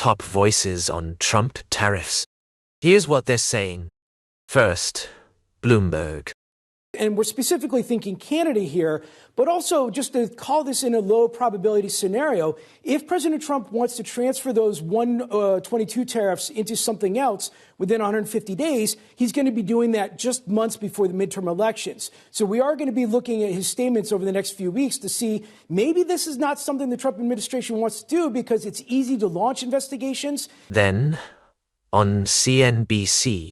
top voices on Trump tariffs. Here's what they're saying. First, Bloomberg. And we're specifically thinking Canada here, but also just to call this in a low probability scenario, if President Trump wants to transfer those 122 tariffs into something else within 150 days, he's going to be doing that just months before the midterm elections. So we are going to be looking at his statements over the next few weeks to see maybe this is not something the Trump administration wants to do because it's easy to launch investigations. Then, on CNBC.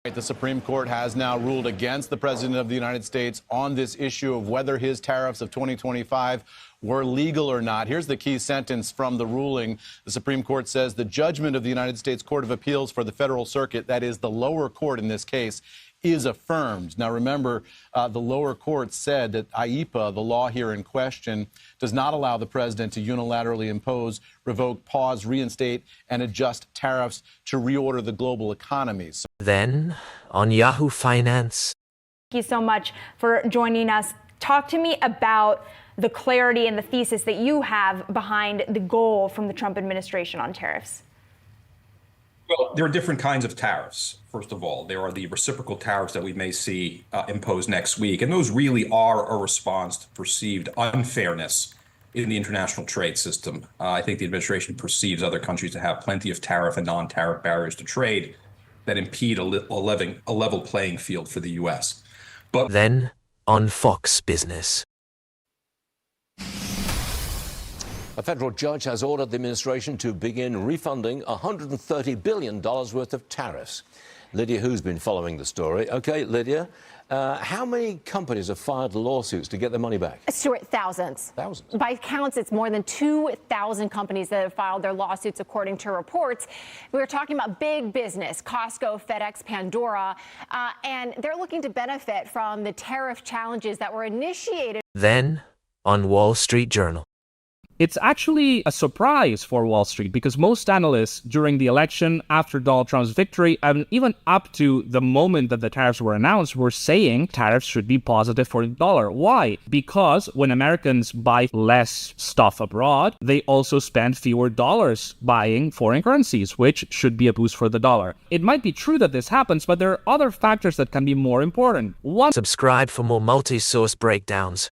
The Supreme Court has now ruled against the President of the United States on this issue of whether his tariffs of 2025 were legal or not. Here's the key sentence from the ruling. The Supreme Court says the judgment of the United States Court of Appeals for the Federal Circuit, that is the lower court in this case, is affirmed. Now, remember, the lower court said that IEEPA, the law here in question, does not allow the president to unilaterally impose, revoke, pause, reinstate, and adjust tariffs to reorder the global economy. Then, on Yahoo Finance. Thank you so much for joining us. Talk to me about the clarity and the thesis that you have behind the goal from the Trump administration on tariffs. Well, there are different kinds of tariffs. First of all, there are the reciprocal tariffs that we may see imposed next week. And those really are a response to perceived unfairness in the international trade system. I think the administration perceives other countries to have plenty of tariff and non-tariff barriers to trade that impede a level playing field for the U.S. But then, on Fox Business. A federal judge has ordered the administration to begin refunding $130 billion worth of tariffs. Lydia, who's been following the story. Okay, Lydia, how many companies have filed lawsuits to get their money back? Stuart, thousands. Thousands. By counts, it's more than 2,000 companies that have filed their lawsuits, according to reports. We were talking about big business, Costco, FedEx, Pandora, and they're looking to benefit from the tariff challenges that were initiated. Then, on Wall Street Journal. It's actually a surprise for Wall Street because most analysts during the election, after Donald Trump's victory, and even up to the moment that the tariffs were announced, were saying tariffs should be positive for the dollar. Why? Because when Americans buy less stuff abroad, they also spend fewer dollars buying foreign currencies, which should be a boost for the dollar. It might be true that this happens, but there are other factors that can be more important. One, subscribe for more multi-source breakdowns.